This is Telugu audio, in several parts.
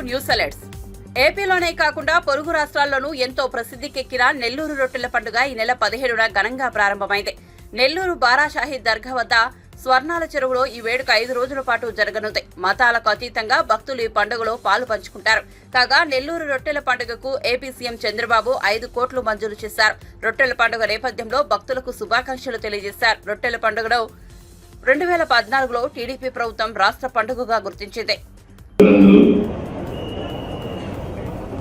News alerts. ఏపీలోనే కాకుండా పొరుగు రాష్ట్రాల్లోనూ ఎంతో ప్రసిద్ధికెక్కిన నెల్లూరు రొట్టెల పండుగ ఈ నెల 17న ఘనంగా ప్రారంభమైంది. నెల్లూరు బారా షాహీద్ దర్గా వద్ద స్వర్ణాల చెరువులో ఈ వేడుక 5 రోజుల పాటు జరగనుంది. మతాలకు అతీతంగా భక్తులు ఈ పండుగలో పాలు పంచుకుంటారు. కాగా నెల్లూరు రొట్టెల పండుగకు ఏపీ సీఎం చంద్రబాబు 5 కోట్లు మంజూరు చేశారు. రొట్టెల పండుగ నేపథ్యంలో భక్తులకు శుభాకాంక్షలు తెలియజేశారు. రొట్టెల పండుగను 2014లో టీడీపీ ప్రభుత్వం రాష్ట్ర పండుగగా గుర్తించింది.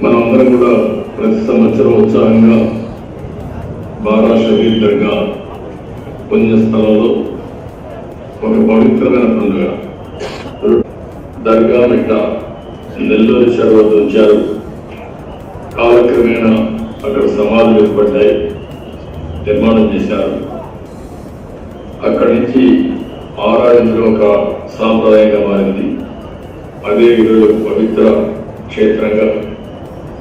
మనమందరం కూడా ప్రతి సంవత్సరం ఉత్సాహంగా బారా షహీద్ దర్గా పుణ్యస్థలంలో ఒక పవిత్రమైన పండుగ దర్గా మిట్ట నెల్లూరు చెరువు ఉంచారు. కాలక్రమేణా అక్కడ సమాధులు ఏర్పడ్డాయి, నిర్మాణం చేశారు. అక్కడి నుంచి ఆరాధించడం ఒక సాంప్రదాయంగా మారింది. అదే ఈరోజు పవిత్ర క్షేత్రంగా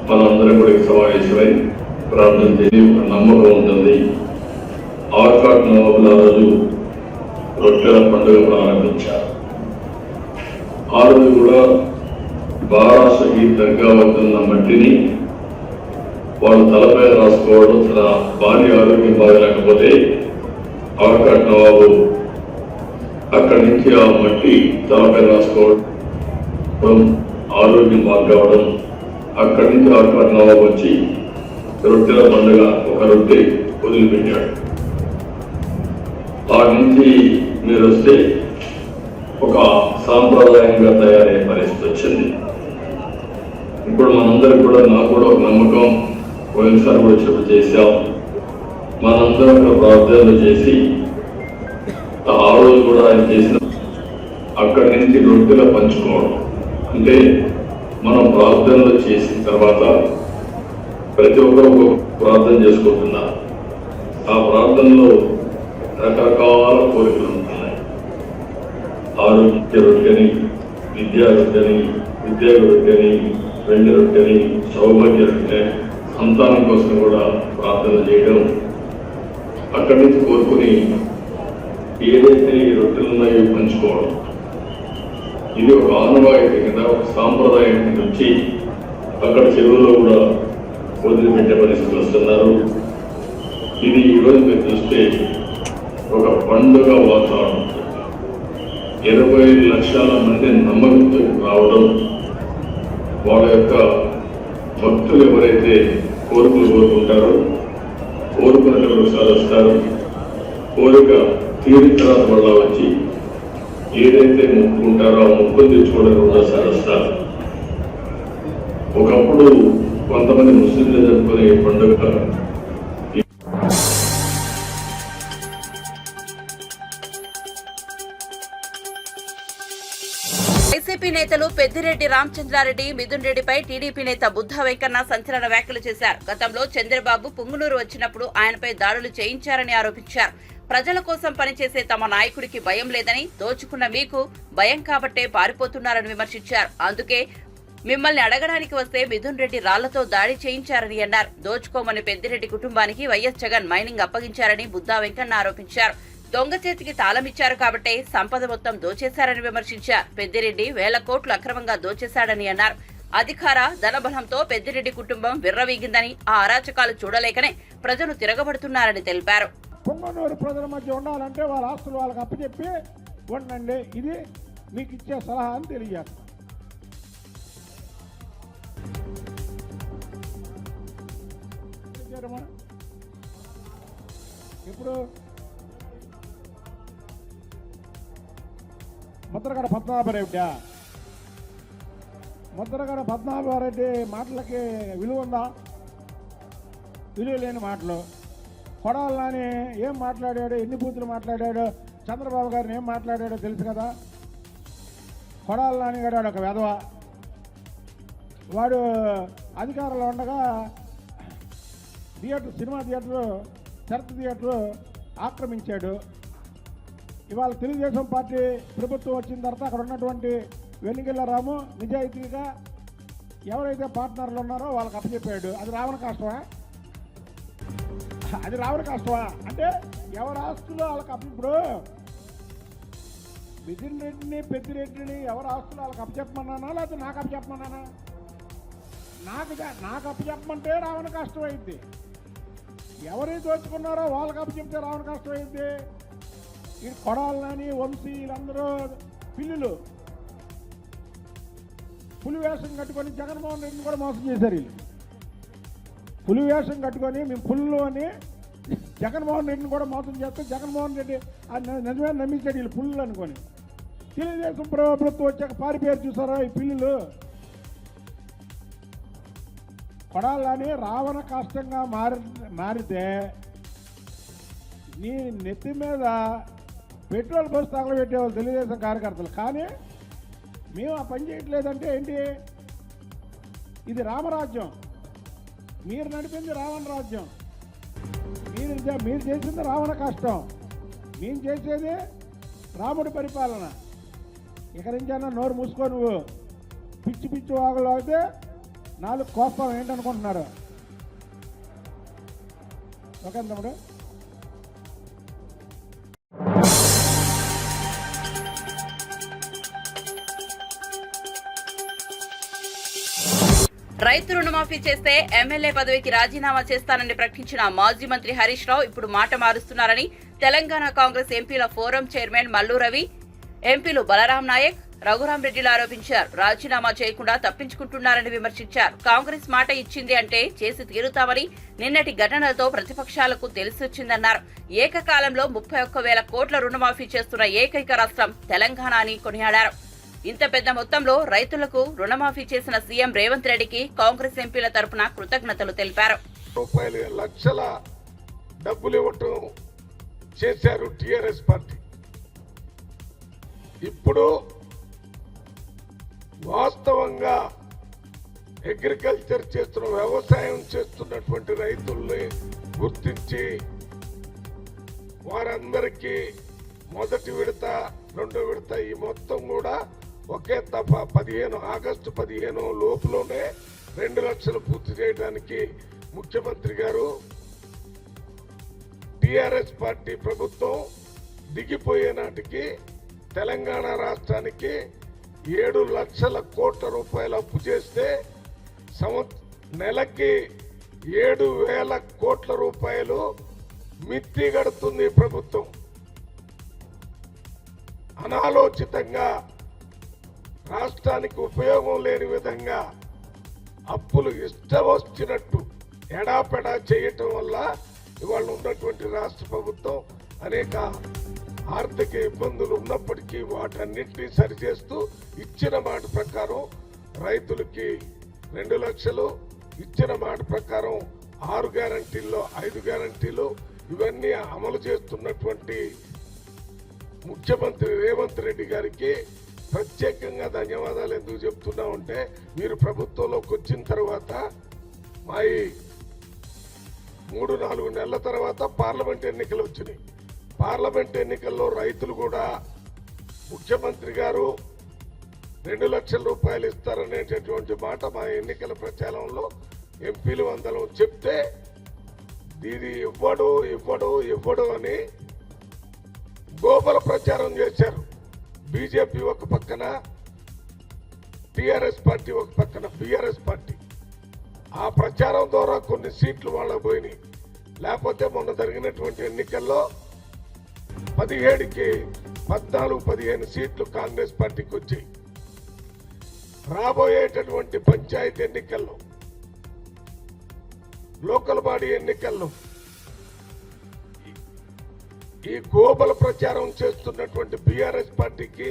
మనందరం కూడా సమావేశమై ప్రార్థన చేసి ఒక నమ్మకం ఉంటుంది. ఆర్కాట్ నవాబుల రోజు రొట్టెల పండుగ ప్రారంభించారు. ఆ రోజు కూడా బారా షహీద్ దర్గా వద్ద ఉన్న మట్టిని వాళ్ళు తలపై రాసుకోవడం, తన భార్య ఆరోగ్యం బాగలేకపోతే ఆర్కాట్ నవాబు అక్కడి నుంచి ఆ మట్టి తలపై రాసుకోవడం, ఆరోగ్యం బాగా కావడం, అక్కడి నుంచి ఆర్కాట్ నవాబు వచ్చి రొట్టెల పండుగ ఒక రొట్టె వదిలిపెట్టాడు. ఆ నుంచి మీరు వస్తే ఒక సాంప్రదాయంగా తయారయ్యే పరిస్థితి వచ్చింది. ఇప్పుడు మనందరం కూడా, నాకు కూడా ఒక నమ్మకం, పోయినసారి కూడా చెప్పు చేశాం. మనందరం కూడా ప్రార్థనలు చేసి ఆ రోజు కూడా ఆయన చేసిన అక్కడి నుంచి రొట్టెలు పంచుకోవడం అంటే మనం ప్రార్థనలు చేసిన తర్వాత ప్రతి ఒక్కరు ఒక ప్రార్థన చేసుకుంటున్నారు. ఆ ప్రార్థనలో రకరకాల కోరికలు ఉంటున్నాయి. ఆరోగ్య రొట్టెని, విద్యా రొట్టెని, ఉద్యోగ రొట్టెని, వెండి రొట్టెని, సౌభాగ్య రొట్టె, సంతానం కోసం కూడా ప్రార్థన చేయడం, అక్కడి నుంచి కోరుకుని ఏదైతే ఈ రొట్టెలు ఉన్నాయో పంచుకోవడం. ఇది ఒక ఆనవాయితీ కింద, ఒక సాంప్రదాయం కింద వచ్చి అక్కడ చెరువులో కూడా వదిలిపెట్టే పరిస్థితులు వస్తున్నారు. ఇది ఈరోజు మీరు చూస్తే ఒక పండుగ వాతావరణం, 25 లక్షల మంది నమ్మకంతో రావడం, వాళ్ళ యొక్క భక్తులు ఎవరైతే కోరికలు కోరుకుంటారో కోరుకున్నట్టు ఒకసారి వస్తారు. కోరిక తీరిన తర్వాత వల్ల వచ్చి ఏదైతే మొక్కుకుంటారో ఆ మొక్కులు తెచ్చుకోవడానికి ఒకసారి వస్తారు. ఒకప్పుడు కొంతమంది ముస్లింలు జరుపుకునే పండుగ వైసీపీ నేతలు పెద్దిరెడ్డి రామచంద్రారెడ్డి, మిథున్ రెడ్డిపై టీడీపీ నేత బుద్ధా వెంకన్న సంచలన వ్యాఖ్యలు చేశారు. గతంలో చంద్రబాబు పుంగునూరు వచ్చినప్పుడు ఆయనపై దాడులు చేయించారని ఆరోపించారు. ప్రజల కోసం పనిచేసే తమ నాయకుడికి భయం లేదని, దోచుకున్న మీకు భయం కాబట్టే పారిపోతున్నారని విమర్శించారు. అందుకే మిమ్మల్ని అడగడానికి వస్తే మిథున్ రెడ్డి రాళ్లతో దాడి చేయించారని అన్నారు. దోచుకోమని పెద్దిరెడ్డి కుటుంబానికి వైఎస్ జగన్ మైనింగ్ అప్పగించారని బుద్ధా వెంకన్న ఆరోపించారు. దొంగ చేతికి తాళమిచ్చారు కాబట్టే సంపద మొత్తం దోచేశారని విమర్శించారు. పెద్దిరెడ్డి 1000 కోట్లు అక్రమంగా దోచేశాడని అన్నారు. అధికార ధనబలంతో పెద్దిరెడ్డి కుటుంబం విర్రవీగిందని, ఆ అరాచకాలు చూడలేకనే ప్రజలు తిరగబడుతున్నారని తెలిపారు. పొంగనూరు ప్రజల మధ్య ఉండాలంటే వాళ్ళ ఆస్తులు వాళ్ళకి అప్పచెప్పి ఉండండి, ఇది మీకు ఇచ్చే సలహా అని తెలియజేస్తాం. ఇప్పుడు ముద్రగడ పద్మనాభరెడ్డి మాటలకి విలువ ఉందా? విలువ లేని మాటలు. కొడాలని ఏం మాట్లాడాడు, ఎన్ని బూతులు మాట్లాడాడు, చంద్రబాబు గారిని ఏం మాట్లాడాడో తెలుసు కదా. కొడాలని గారు ఒక వెధవ. వాడు అధికారంలో ఉండగా సినిమా థియేటర్, చర్చ్ థియేటర్ ఆక్రమించాడు. ఇవాళ తెలుగుదేశం పార్టీ ప్రభుత్వం వచ్చిన తర్వాత అక్కడ ఉన్నటువంటి వెన్నిగిల్ల రాము నిజాయితీగా ఎవరైతే పార్ట్నర్లు ఉన్నారో వాళ్ళకి అప్పచెప్పాడు. అది రావణ కష్టమా? అది రావణ కష్టమా? అంటే ఎవరి ఆస్తులు వాళ్ళకి ఇప్పుడు మిథున్ రెడ్డిని, పెద్దిరెడ్డిని ఎవరి ఆస్తులు వాళ్ళకి అప్పచెప్పమన్నానా, లేకపోతే నాకు అప్పచెప్పమన్నానా? నాకు అప్పచెప్పమంటే రావణ కష్టం అయింది. ఎవరి దోచుకున్నారో వాళ్ళకి అప్పచెప్తే రావణ కష్టం అయింది. ఈ కొడాలని వంశీ వీళ్ళందరూ పిల్లులు పులి వేషం కట్టుకొని జగన్మోహన్ రెడ్డిని కూడా మోసం చేశారు. వీళ్ళు పులి వేషం కట్టుకొని మేము పుల్లు అని జగన్మోహన్ రెడ్డిని కూడా మోసం చేస్తే జగన్మోహన్ రెడ్డి నిజమే నమ్మించాడు వీళ్ళు పుల్లు అనుకొని. తెలుగుదేశం ప్రభుత్వం వచ్చాక పారిపోయారు చూసారా ఈ పిల్లులు. కొడాలని రావణ కష్టంగా మారితే నీ నెత్తి మీద పెట్రోల్ బస్సు తగలబెట్టేవాళ్ళు తెలుగుదేశం కార్యకర్తలు. కానీ మేము ఆ పని చేయట్లేదంటే ఏంటి? ఇది రామరాజ్యం, మీరు నడిపింది రావణ రాజ్యం. మీరు చేసింది రావణ కష్టం, మేము చేసేది రాముడి పరిపాలన. ఇక నుంచైనా నోరు మూసుకో. నువ్వు పిచ్చి పిచ్చి వాగులు అయితే 4 కోపం ఏంటనుకుంటున్నారు? ఓకే తమ్ముడు. రైతు రుణమాఫీ చేస్తే ఎమ్మెల్యే పదవికి రాజీనామా చేస్తానని ప్రకటించిన మాజీ మంత్రి హరీష్ రావు ఇప్పుడు మాట మారుస్తున్నారని తెలంగాణ కాంగ్రెస్ ఎంపీల ఫోరం చైర్మన్ మల్లు రవి, ఎంపీలు బలరాం నాయక్, రఘురాం రెడ్డిలు ఆరోపించారు. రాజీనామా చేయకుండా తప్పించుకుంటున్నారని విమర్శించారు. కాంగ్రెస్ మాట ఇచ్చింది అంటే చేసి తీరుతామని నిన్నటి ఘటనలతో ప్రతిపక్షాలకు తెలిసొచ్చిందన్నారు. ఏకకాలంలో 31,000 కోట్ల రుణమాఫీ చేస్తున్న ఏకైక రాష్ట్రం తెలంగాణ అని కొనియాడారు. ఇంత పెద్ద మొత్తంలో రైతులకు రుణమాఫీ చేసిన సీఎం రేవంత్ రెడ్డికి కాంగ్రెస్ ఎంపీల తరపున కృతజ్ఞతలు తెలిపారు. లక్షల డబ్బులు ఇవ్వటం చేశారు టిఆర్ఎస్ పార్టీ. ఇప్పుడు వాస్తవంగా అగ్రికల్చర్ చేస్తున్న వ్యవసాయం చేస్తున్నటువంటి రైతుల్ని గుర్తించి వారందరికీ మొదటి విడత, రెండో విడత ఈ మొత్తం కూడా ఒకే తప్ప ఆగస్టు 15 లోపులోనే 2 లక్షలు పూర్తి చేయడానికి ముఖ్యమంత్రి గారు టిఆర్ఎస్ పార్టీ ప్రభుత్వం దిగిపోయే నాటికి తెలంగాణ రాష్ట్రానికి 7 లక్షల కోట్ల రూపాయలు అప్పు చేస్తే నెలకి 7,000 కోట్ల రూపాయలు మిత్తి గడుతుంది ప్రభుత్వం. అనాలోచితంగా రాష్ట్రానికి ఉపయోగం లేని విధంగా అప్పులు ఇష్టం వచ్చినట్టు ఎడాపెడా చేయటం వల్ల ఇవాళ ఉన్నటువంటి రాష్ట్ర ప్రభుత్వం అనేక ఆర్థిక ఇబ్బందులు ఉన్నప్పటికీ వాటన్నిటినీ సరిచేస్తూ ఇచ్చిన మాట ప్రకారం రైతులకి 2 లక్షలు, ఇచ్చిన మాట ప్రకారం 6 గ్యారంటీల్లో 5 గ్యారంటీలు ఇవన్నీ అమలు చేస్తున్నటువంటి ముఖ్యమంత్రి రేవంత్ రెడ్డి గారికి ప్రత్యేకంగా ధన్యవాదాలు ఎందుకు చెప్తున్నా ఉంటే, మీరు ప్రభుత్వంలోకి వచ్చిన తర్వాత మా 3-4 నెలల తర్వాత పార్లమెంట్ ఎన్నికలు వచ్చినాయి. పార్లమెంట్ ఎన్నికల్లో రైతులు కూడా ముఖ్యమంత్రి గారు 2 లక్షల రూపాయలు ఇస్తారనేటటువంటి మాట మా ఎన్నికల ప్రచారంలో ఎంపీలు అందరం చెప్తే ఇది ఇవ్వడు అని గోబల ప్రచారం చేశారు. బీజేపీ ఒక పక్కన, టిఆర్ఎస్ పార్టీ ఒక పక్కన, బీఆర్ఎస్ పార్టీ. ఆ ప్రచారం ద్వారా కొన్ని సీట్లు వాళ్ళకు పోయినాయి. లేకపోతే మొన్న జరిగినటువంటి ఎన్నికల్లో 17కి 14-15 సీట్లు కాంగ్రెస్ పార్టీకి వచ్చాయి. రాబోయేటటువంటి పంచాయతీ ఎన్నికల్లో, లోకల్ బాడీ ఎన్నికల్లో ఈ గోబల ప్రచారం చేస్తున్నటువంటి బీఆర్ఎస్ పార్టీకి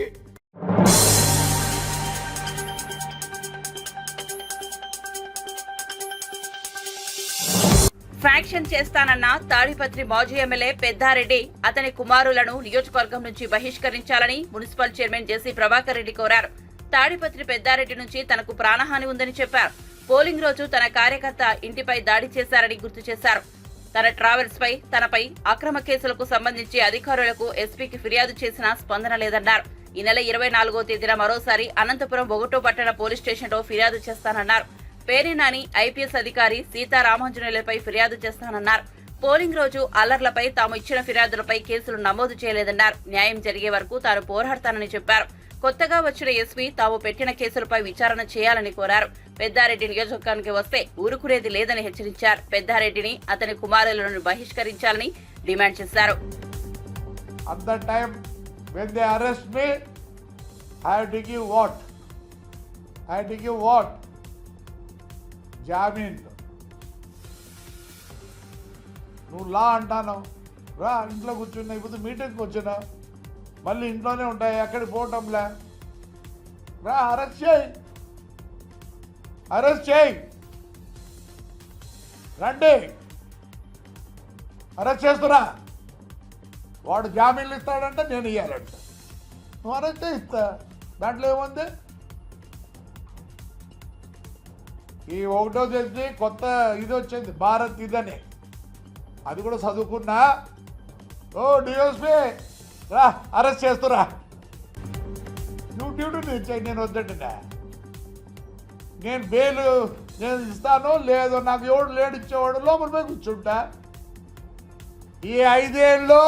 ఫ్యాక్షన్ చేస్తానన్న తాడిపత్రి మాజీ ఎమ్మెల్యే పెద్దారెడ్డి, అతని కుమారులను నియోజకవర్గం నుంచి బహిష్కరించాలని మున్సిపల్ చైర్మన్ జేసీ ప్రభాకర్ రెడ్డి కోరారు. తాడిపత్రి పెద్దారెడ్డి నుంచి తనకు ప్రాణహాని ఉందని చెప్పారు. పోలింగ్ రోజు తన కార్యకర్త ఇంటిపై దాడి చేశారని గుర్తు చేశారు. తన ట్రావెల్స్ పై, తనపై అక్రమ కేసులకు సంబంధించి అధికారులకు ఎస్పీకి ఫిర్యాదు చేసినా స్పందన లేదన్నారు. ఈ నెల 24వ తేదీన మరోసారి అనంతపురం బొగటో పట్టణ పోలీస్ స్టేషన్లో ఫిర్యాదు చేస్తానన్నారు. పేరినాని ఐపీఎస్ అధికారి సీతారామాంజనేయులపై ఫిర్యాదు చేస్తానన్నారు. పోలింగ్ రోజు అల్లర్లపై తాము ఇచ్చిన ఫిర్యాదులపై కేసులు నమోదు చేయలేదన్నారు. న్యాయం జరిగే వరకు తాను పోరాడతానని చెప్పారు. కొత్తగా వచ్చిన ఎస్పీ తాము పెట్టిన కేసులపై విచారణ చేయాలని కోరారు. పెద్దారెడ్డి నియోజకవర్గానికి వస్తే ఊరుకునేది లేదని హెచ్చరించారు. పెద్దారెడ్డిని అతని కుమారులను బహిష్కరించాలని డిమాండ్ చేశారు. At that time, when they arrest me, I have to give what? I have to give what? జామీన్. నువ్వు లా అంటాను రా, ఇంట్లో కూర్చున్నా, ఇప్పుడు మీటింగ్కి వచ్చినా మళ్ళీ ఇంట్లోనే ఉంటాయి, ఎక్కడికి పోవటంలే. రా, అరెస్ట్ చేయి, అరెస్ట్ చేయి, రండి, అరెస్ట్ చేస్తున్నా. వాడు జామీన్లు ఇస్తాడంటే నేను ఇవ్వాలంట, నువ్వు అరెస్టే ఇస్తా, దాంట్లో ఏముంది? ఈ ఒకటో చేసి కొత్త ఇది వచ్చింది, భారత్ ఇదని, అది కూడా చదువుకున్నా. ఓ డిఎస్పీ రా, అరెస్ట్ చేస్తురా, నువ్వు డ్యూటీ ఇచ్చాయి, నేను వద్దంటున్నా. నేను బెయిల్ నేను ఇస్తాను, లేదు నాకు ఎవడు లేడు ఇచ్చేవాడు లోపల పోయి కూర్చుంటా. ఈ 5 ఏళ్ళు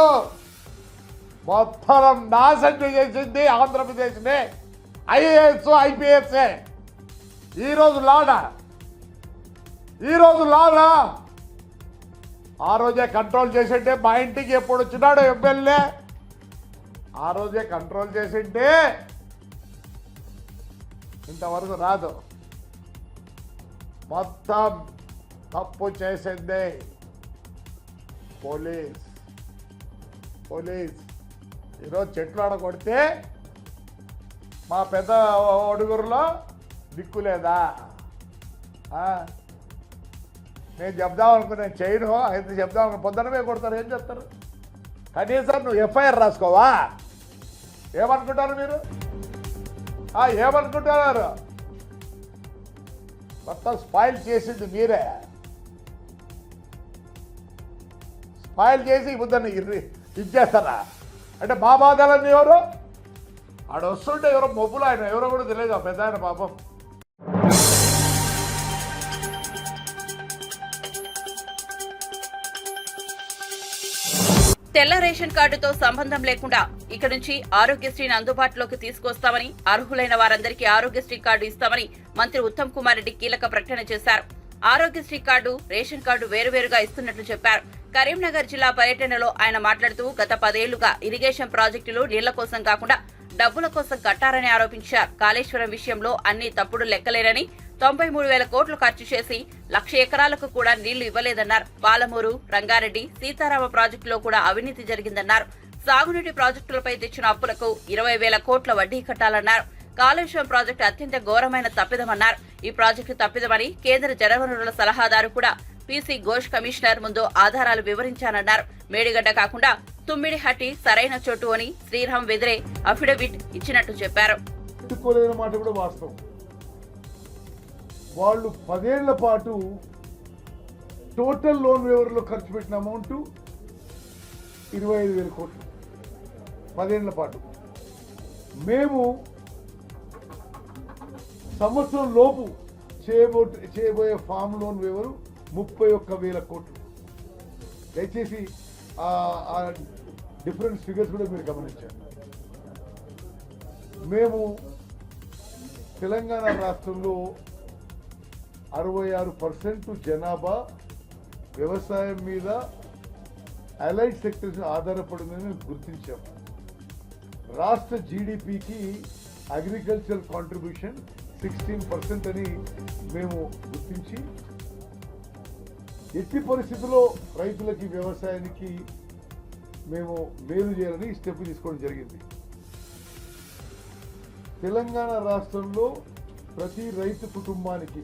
మొత్తం నాశనం చేసింది ఆంధ్రప్రదేశ్ని ఐఏఎస్ ఐపీఎస్ఏ. ఈరోజు లాడా ఆ రోజే కంట్రోల్ చేసింటే, మా ఇంటికి ఎప్పుడు వచ్చినాడు ఎమ్మెల్యే ఆ రోజే కంట్రోల్ చేసింటే ఇంతవరకు రాదు. మొత్తం తప్పు చేసింది పోలీస్. ఈరోజు చెట్లు ఆడకొడితే మా పెద్ద ఒడుగురులో దిక్కు లేదా? నేను చెప్దాం అనుకున్నాను, చేయను, అయితే చెప్దాం అనుకున్నా, పొద్దునమే కొడతారు, ఏం చెప్తారు? కనీసం నువ్వు ఎఫ్ఐఆర్ రాసుకోవా? ఏమనుకుంటారు మీరు? ఏమనుకుంటున్నారు? మొత్తం స్పాయిల్ చేసింది మీరే. స్పాయిల్ చేసి బుద్ధని ఇచ్చేస్తారా? అంటే మా బాధలన్నీ ఎవరు ఆడ వస్తుంటే, ఎవరో మొబ్బులు, ఆయన ఎవరో కూడా తెలియదు, పెద్ద ఆయన పాపం. తెల్ల రేషన్ కార్డుతో సంబంధం లేకుండా ఇక నుంచి ఆరోగ్యశ్రీని అందుబాటులోకి తీసుకొస్తామని, అర్హులైన వారందరికీ ఆరోగ్యశ్రీ కార్డు ఇస్తామని మంత్రి ఉత్తమ్ కుమార్ రెడ్డి కీలక ప్రకటన చేశారు. ఆరోగ్యశ్రీ కార్డు, రేషన్ కార్డు వేరువేరుగా ఇస్తున్నట్లు చెప్పారు. కరీంనగర్ జిల్లా పర్యటనలో ఆయన మాట్లాడుతూ గత 10 ఏళ్లుగా ఇరిగేషన్ ప్రాజెక్టులు నీళ్ల కోసం కాకుండా డబ్బుల కోసం కట్టారని ఆరోపించారు. కాళేశ్వరం విషయంలో అన్ని తప్పుడు లెక్కలేనని, 93,000 కోట్లు ఖర్చు చేసి 1,00,000 ఎకరాలకు కూడా నీళ్లు ఇవ్వలేదన్నారు. పాలమూరు, రంగారెడ్డి, సీతారామ ప్రాజెక్టులో కూడా అవినీతి జరిగిందన్నారు. సాగునీటి ప్రాజెక్టులపై తెచ్చిన అప్పులకు 20,000 కోట్ల వడ్డీ కట్టాలన్నారు. కాళేశ్వరం ప్రాజెక్టు అత్యంత ఘోరమైన తప్పిదమన్నారు. ఈ ప్రాజెక్టు తప్పిదమని కేంద్ర జలవనరుల సలహాదారు కూడా పీసీ ఘోష్ కమిషనర్ ముందు ఆధారాలు వివరించానన్నారు. మేడిగడ్డ కాకుండా తుమ్మిడిహట్టి సరైన చోటు అని శ్రీరామ్ వెదిరే అఫిడవిట్ ఇచ్చినట్టు చెప్పారు. మాట కూడా వాస్తవం. వాళ్ళు 10 ఏళ్ల పాటు టోటల్ లోన్ వేవర్లో ఖర్చు పెట్టిన అమౌంట్ 25,000 కోట్లు 10 ఏళ్ల పాటు. మేము సంవత్సరం లోపు చేయబోయే ఫామ్ లోన్ వేవరు 31,000 కోట్లు. దయచేసి ఆ డిఫరెన్స్ ఫిగర్స్ కూడా మీరు గమనించారు. మేము తెలంగాణ రాష్ట్రంలో 66% జనాభా వ్యవసాయం మీద అలైడ్ సెక్టర్స్ ఆధారపడిందని మేము గుర్తించాం. రాష్ట్ర జీడిపికి అగ్రికల్చర్ కాంట్రిబ్యూషన్ 16% అని మేము గుర్తించి, ఎట్టి పరిస్థితుల్లో రైతులకి, వ్యవసాయానికి మేము మేలు చేయాలని స్టెప్ తీసుకోవడం జరిగింది. తెలంగాణ రాష్ట్రంలో ప్రతి రైతు కుటుంబానికి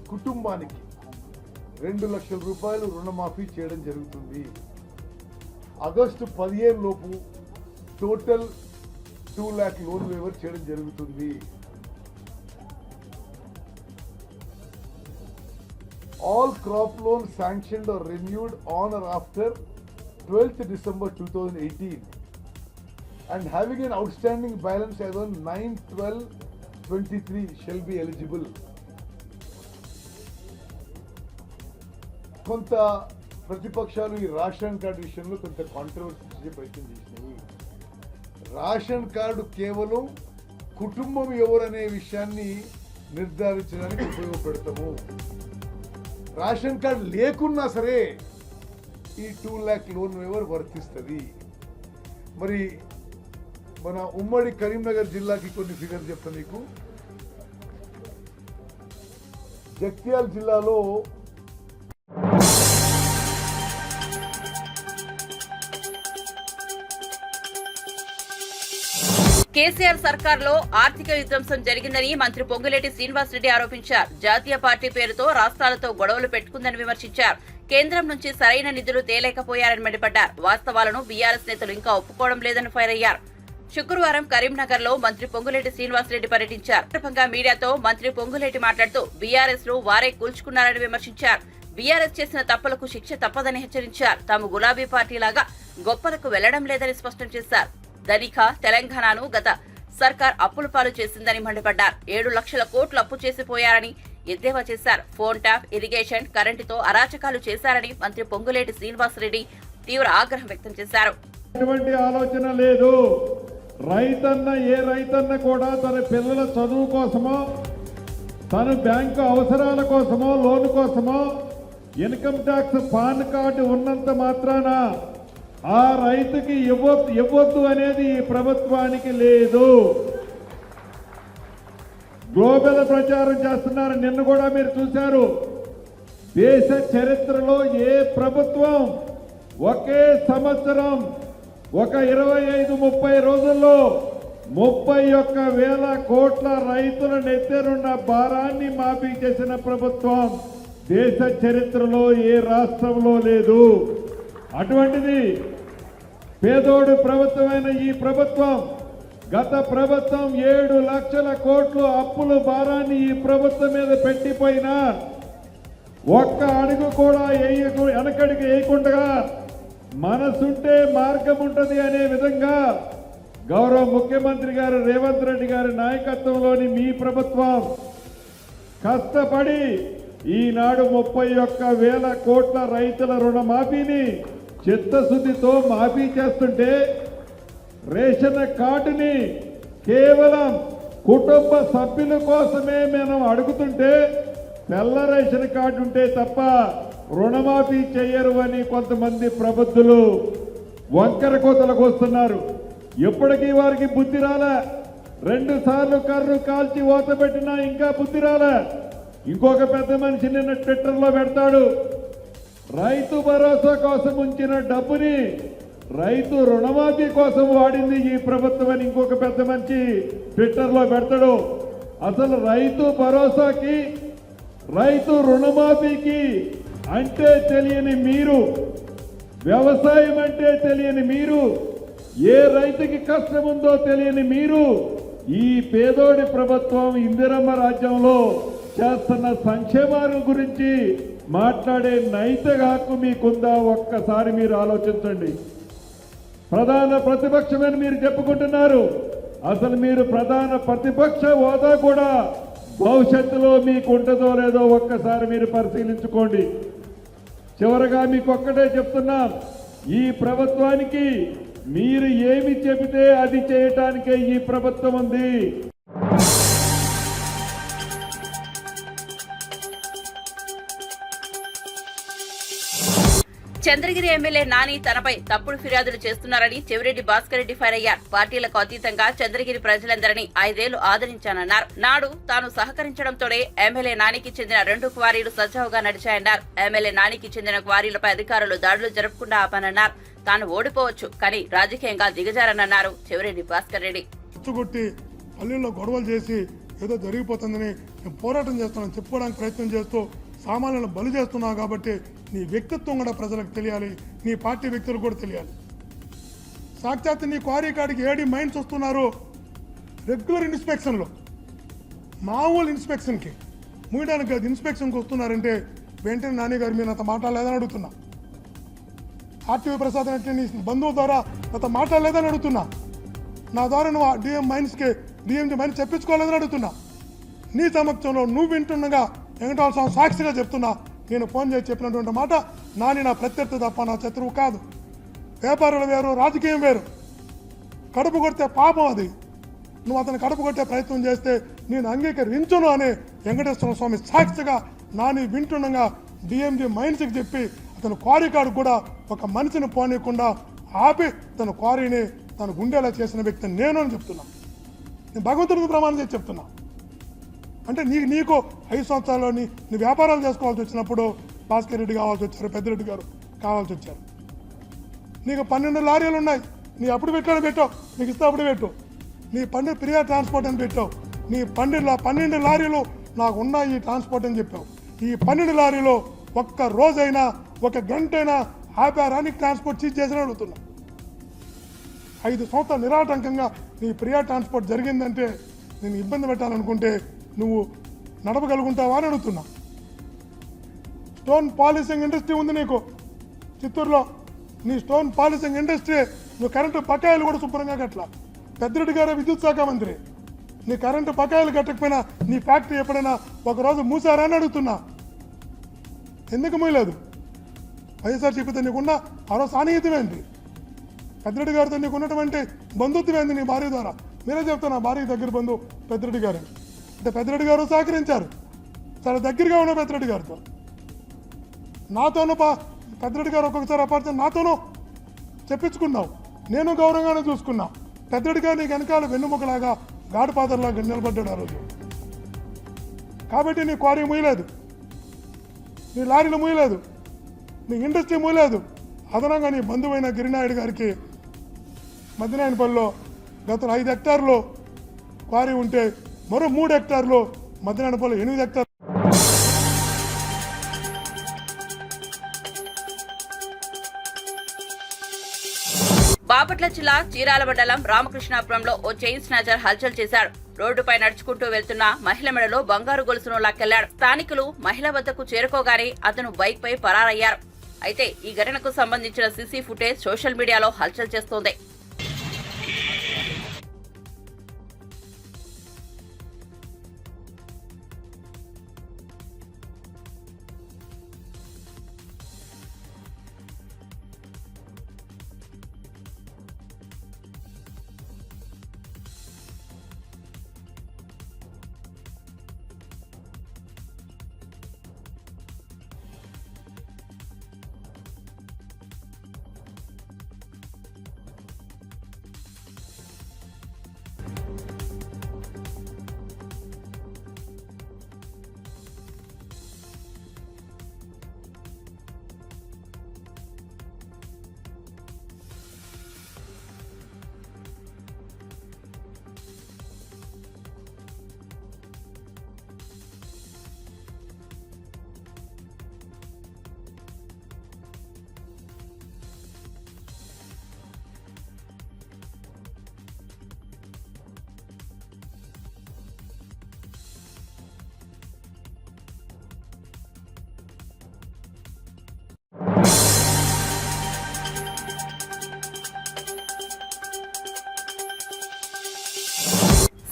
2 లక్షల రూపాయలు రుణమాఫీ చేయడం జరుగుతుంది. ఆగస్టు 15 లోపు టోటల్ 2 lakh లోన్ వేవర్ చేయడం జరుగుతుంది. All crop loans sanctioned or renewed on or after 12th December 2018 and having an outstanding balance as on 9/12/23 shall be eligible. కొంత ప్రతిపక్షాలు ఈ రేషన్ కార్డు విషయంలో కొంత కాంట్రవర్సీ చేసే ప్రయత్నం చేసినాయి. రేషన్ కార్డు కేవలం కుటుంబం ఎవరనే విషయాన్ని నిర్ధారించడానికి ఉపయోగపెడతాము. రేషన్ కార్డు లేకున్నా సరే ఈ 2 lakh లోన్ ఎవరు వర్తిస్తుంది. మరి మన ఉమ్మడి కరీంనగర్ జిల్లాకి కొన్ని ఫిగర్ చెప్తాను మీకు. జగిత్యాల జిల్లాలో కేసీఆర్ సర్కార్లో ఆర్థిక విధ్వంసం జరిగిందని మంత్రి పొంగులేటి శ్రీనివాసరెడ్డి ఆరోపించారు. జాతీయ పార్టీ పేరుతో రాష్ట్రాలతో గొడవలు పెట్టుకుందని విమర్శించారు. కేంద్రం నుంచి సరైన నిధులు తేలేకపోయారని మండిపడ్డారు. వాస్తవాలను బీఆర్ఎస్ నేతలు ఇంకా ఒప్పుకోవడం లేదని ఫైర్ అయ్యారు. శుక్రవారం కరీంనగర్ లో మంత్రి పొంగులేటి శ్రీనివాసరెడ్డి పర్యటించారు. సందర్భంగా మీడియాతో మంత్రి పొంగులేటి మాట్లాడుతూ బీఆర్ఎస్ ను వారే కూల్చుకున్నారని విమర్శించారు. బీఆర్ఎస్ చేసిన తప్పులకు శిక్ష తప్పదని హెచ్చరించారు. తాము గులాబీ పార్టీలాగా గొప్పలకు వెళ్లడం లేదని స్పష్టం చేశారు. ధనిక తెలంగాణను గత సర్కార్ అప్పుల పాలు చేసిందని మండిపడ్డారు. 7 లక్షల కోట్లు అప్పు చేసిపోయారని ఎద్దేవా చేశారు. ఫోన్ ట్యాప్, ఇరిగేషన్, కరెంటుతో అరాచకాలు చేశారని మంత్రి పొంగులేటి శ్రీనివాసరెడ్డి తీవ్ర ఆగ్రహం వ్యక్తం చేశారు. ఎటువంటి ఆలోచన లేదు. ఏ రైతన్న కూడా తన పిల్లల చదువు కోసమో తన బ్యాంకు అవసరాల కోసమో లోన్ కోసమో ఇన్కమ్ ట్యాక్స్ పాన్ కార్డు ఉన్నంత మాత్రాన ఆ రైతుకి ఇవ్వద్దు అనేది ఈ ప్రభుత్వానికి లేదు. గ్లోబల్ ప్రచారం చేస్తున్నారు. నిన్న కూడా మీరు చూశారు. దేశ చరిత్రలో ఏ ప్రభుత్వం ఒకే సంవత్సరం ఒక 25-30 రోజుల్లో 31,000 కోట్ల రైతుల నెత్తరున్న భారాన్ని మాఫీ చేసిన ప్రభుత్వం దేశ చరిత్రలో ఏ రాష్ట్రంలో లేదు. అటువంటిది పేదోడు ప్రభుత్వమైన ఈ ప్రభుత్వం గత ప్రభుత్వం 7 లక్షల కోట్లు అప్పుల భారాన్ని ఈ ప్రభుత్వం మీద పెట్టిపోయినా ఒక్క అడుగు కూడా వెనకడికి వేయకుండా మనసుంటే మార్గం ఉంటది అనే విధంగా గౌరవ ముఖ్యమంత్రి గారు రేవంత్ రెడ్డి గారి నాయకత్వంలోని మీ ప్రభుత్వం కష్టపడి ఈనాడు 31,000 కోట్ల రైతుల రుణమాఫీని చిత్తశుద్ధితో మాఫీ చేస్తుంటే రేషన్ కార్డుని కేవలం కుటుంబ సభ్యుల కోసమే మనం అడుగుతుంటే తెల్ల రేషన్ కార్డు ఉంటే తప్ప రుణమాఫీ చేయరు అని కొంతమంది ప్రబుద్ధులు వంకర కోతలకు వస్తున్నారు. ఎప్పటికీ వారికి బుద్ధి రాలే. 2 సార్లు కర్రు కాల్చి ఓత పెట్టినా ఇంకా బుద్ధి రాలే. ఇంకొక పెద్ద మనిషి నిన్న ట్విట్టర్లో పెడతాడు, రైతు భరోసా కోసం ఉంచిన డబ్బుని రైతు రుణమాఫీ కోసం వాడింది ఈ ప్రభుత్వం అని ఇంకొక పెద్ద మనిషి ట్విట్టర్లో పెడతాడు. అసలు రైతు భరోసాకి రైతు రుణమాఫీకి అంటే తెలియని మీరు, వ్యవసాయం అంటే తెలియని మీరు, ఏ రైతుకి కష్టం ఉందో తెలియని మీరు ఈ పేదోడి ప్రభుత్వం ఇందిరమ్మ రాజ్యంలో చేస్తున్న సంక్షేమాల గురించి మాట్లాడే నైతిక హక్కు మీకుందా? ఒక్కసారి మీరు ఆలోచించండి. ప్రధాన ప్రతిపక్షమని మీరు చెప్పుకుంటున్నారు. అసలు మీరు ప్రధాన ప్రతిపక్ష హోదా కూడా భవిష్యత్తులో మీకు ఉంటుందో లేదో ఒక్కసారి మీరు పరిశీలించుకోండి. చివరగా మీకు ఒక్కటే చెప్తున్నాం, ఈ ప్రభుత్వానికి మీరు ఏమి చెబితే అది చేయటానికే ఈ ప్రభుత్వం ఉంది. చంద్రగిరి ఎమ్మెల్యే నాని తనపై తప్పుడు ఫిర్యాదులు చేస్తున్నారని చెవిరెడ్డి భాస్కర్ రెడ్డి ఫైర్ అయ్యారు. పార్టీలకు అతీతంగా చంద్రగిరి ప్రజలందరినీ 5 ఏళ్లు ఆదరించానన్నారు. నాడు తాను సహకరించడంతోనే ఎమ్మెల్యే నానికి చెందిన 2 క్వారీలు సజావుగా నడిచాయన్నారు. ఎమ్మెల్యే నానికి చెందిన క్వారీలపై అధికారులు దాడులు జరపకుండా ఆపానన్నారు. తాను ఓడిపోవచ్చు కానీ రాజకీయంగా దిగజారనన్నారు చెవిరెడ్డి భాస్కర్ రెడ్డి. పల్లెల్లో గొడవలు చేసి ఏదో జరిగిపోతుందని నేను పోరాటం చేస్తున్నాను చెప్పుకోవడానికి ప్రయత్నం చేస్తూ సామాన్యులను బలి చేస్తున్నావు కాబట్టి నీ వ్యక్తిత్వం కూడా ప్రజలకు తెలియాలి, నీ పార్టీ వ్యక్తులకు కూడా తెలియాలి. సాక్షాత్ నీ క్వారీ కాడికి ఏడీ మైండ్స్ వస్తున్నారు రెగ్యులర్ ఇన్స్పెక్షన్లో, మామూలు ఇన్స్పెక్షన్కి మూయడానికి కాదు ఇన్స్పెక్షన్కి వస్తున్నారంటే వెంటనే నాని గారు మీరు నాతో మాట్లాడలేదని అడుగుతున్నా. ఆర్టీవీ ప్రసాద్ అంటే నీ బంధువుల ద్వారా నాతో మాట్లాడలేదని అడుగుతున్నా. నా ద్వారా నువ్వు డిఎంజీ మైండ్ చెప్పించుకోలేదని అడుగుతున్నా. నీ సమక్షంలో నువ్వు వింటుండగా వెంకటరామ స్వామి సాక్షిగా చెప్తున్నా, నేను ఫోన్ చేసి చెప్పినటువంటి మాట, నాని నా ప్రత్యర్థి తప్ప నా శత్రువు కాదు. వ్యాపారులు వేరు, రాజకీయం వేరు. కడుపు కొడితే పాపం అది. నువ్వు అతను కడుపు కొట్టే ప్రయత్నం చేస్తే నేను అంగీకరించును అని వెంకటేశ్వర స్వామి సాక్షిగా నాని వింటుండగా డిఎంజీ మైన్స్కి చెప్పి అతను క్వారీ కాడు కూడా ఒక మనిషిని పోనీయకుండా ఆపి తన క్వారీని తన గుండెలా చేసిన వ్యక్తి నేను అని చెప్తున్నా. నేను భగవంతుడికి ప్రమాణం చేసి చెప్తున్నా. అంటే నీకు 5 సంవత్సరాల్లో నీ వ్యాపారాలు చేసుకోవాల్సి వచ్చినప్పుడు భాస్కర్ రెడ్డి కావాల్సి వచ్చారు, పెద్దిరెడ్డి గారు కావాల్సి వచ్చారు. నీకు 12 లారీలు ఉన్నాయి, నీ అప్పుడు పెట్టావు, నీకు ఇస్తే అప్పుడు పెట్టు. నీ ప్రియా ట్రాన్స్పోర్ట్ అని పెట్టావు. నీ 12 లారీలు నాకు ఉన్నాయి ఈ ట్రాన్స్పోర్ట్ అని చెప్పావు. ఈ 12 లారీలో ఒక్క రోజైనా ఒక గంటైనా ఆపారా నీకు ట్రాన్స్పోర్ట్ చీజ్ చేసిన అడుగుతున్నా. 5 సంవత్సరాలు నిరాటంకంగా నీ ప్రియా ట్రాన్స్పోర్ట్ జరిగిందంటే నేను ఇబ్బంది పెట్టాలనుకుంటే నువ్వు నడపగలుగుంటావా అని అడుగుతున్నా. స్టోన్ పాలిషింగ్ ఇండస్ట్రీ ఉంది నీకు చిత్తూరులో. నీ స్టోన్ పాలిషింగ్ ఇండస్ట్రీ నువ్వు కరెంటు బకాయిలు కూడా శుభ్రంగా కట్టలా. పెద్దిరెడ్డి గారే విద్యుత్ శాఖ మంత్రి. నీ కరెంటు బకాయిలు కట్టకపోయినా నీ ఫ్యాక్టరీ ఎప్పుడైనా ఒకరోజు మూసారా అని అడుగుతున్నా. ఎందుకు మూయలేదు? వైఎస్ఆర్సీపీతో నీకున్న ఆరో సాన్నిహిత్యం ఏంటి? పెద్దిరెడ్డి గారితో నీకు ఉన్నటువంటి బంధుత్వం ఏంది నీ భార్య ద్వారా? మీరే చెప్తున్నా భార్య దగ్గర బంధువు పెద్దిరెడ్డి గారు అంటే పెద్దిరెడ్డి గారు సహకరించారు. చాలా దగ్గరగా ఉన్న పెద్దిరెడ్డి గారితో. నాతోనూ పెద్దిరెడ్డి గారు ఒక్కొక్కసారి అపార్థం నాతోనూ చెప్పించుకున్నావు. నేను గౌరవంగానే చూసుకున్నా. పెద్దిరెడ్డి గారు నీకు వెనకాల వెన్నుముకలాగా గాడి పాత్రలాగా నిలబడ్డాడు ఆ రోజు. కాబట్టి నీ క్వారీ మూయలేదు, నీ లారీలు మూయలేదు, నీ ఇండస్ట్రీ మూయలేదు. అదనంగా నీ బంధువైన గిరినాయుడు గారికి మద్దినాయనపల్లిలో గత 5 హెక్టార్లు క్వారీ ఉంటే మరో 3 హెక్టార్లు మద్దినాయనపల్లి 8 హెక్టార్లు. బాపట్ల జిల్లా చీరాల మండలం రామకృష్ణాపురంలో ఓ చైన్ స్నాచర్ హల్చల్ చేశాడు. రోడ్డుపై నడుచుకుంటూ వెళ్తున్న మహిళ మెడలో బంగారు గొలుసును లాక్కెళ్లాడు. స్థానికులు మహిళ వద్దకు చేరుకోగానే అతను బైక్ పై పరారయ్యారు. అయితే ఈ ఘటనకు సంబంధించిన సీసీ ఫుటేజ్ సోషల్ మీడియాలో హల్చల్ చేస్తోంది.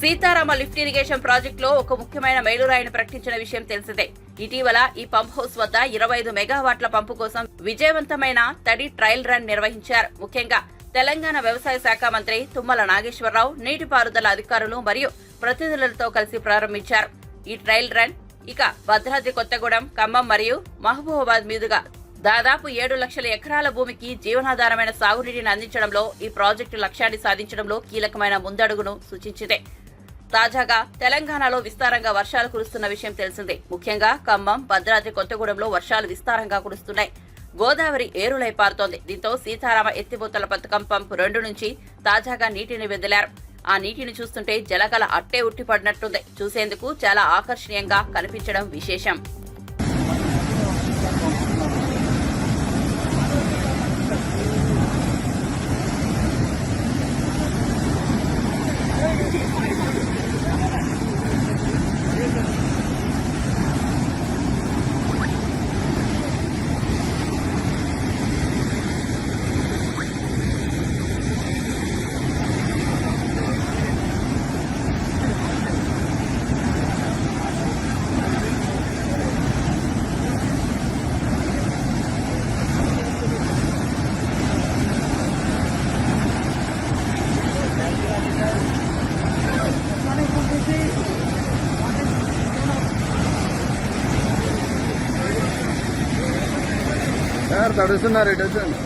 సీతారామ లిఫ్ట్ ఇరిగేషన్ ప్రాజెక్టులో ఒక ముఖ్యమైన మైలురాయిని ప్రకటించిన విషయం తెలిసిందే. ఇటీవల ఈ పంప్ హౌస్ వద్ద 25 మెగావాట్ల పంపు కోసం విజయవంతమైన తడి ట్రయల్ రన్ నిర్వహించారు. ముఖ్యంగా తెలంగాణ వ్యవసాయ శాఖ మంత్రి తుమ్మల నాగేశ్వరరావు, నీటిపారుదల అధికారులు మరియు ప్రతినిధులతో కలిసి ప్రారంభించారు. ఈ ట్రయల్ రన్ ఇక భద్రాద్రి కొత్తగూడెం, ఖమ్మం మరియు మహబూబాబాద్ మీదుగా దాదాపు 7 లక్షల ఎకరాల భూమికి జీవనాధారమైన సాగునీటిని అందించడంలో ఈ ప్రాజెక్టు లక్ష్యాన్ని సాధించడంలో కీలకమైన ముందడుగును సూచించింది. తాజాగా తెలంగాణలో విస్తారంగా వర్షాలు కురుస్తున్న విషయం తెలిసిందే. ముఖ్యంగా ఖమ్మం, భద్రాద్రి కొత్తగూడెంలో వర్షాలు విస్తారంగా కురుస్తున్నాయి. గోదావరి ఏరులై పారుతోంది. దీంతో సీతారామ ఎత్తిపోతల పథకం పంప్ 2 నుంచి తాజాగా నీటిని వదిలారు. ఆ నీటిని చూస్తుంటే జలకళ అట్టే ఉట్టిపడినట్టుంది. చూసేందుకు చాలా ఆకర్షణీయంగా కనిపించడం విశేషం. సార్ తడుస్తున్నారు ఇటు వచ్చండి.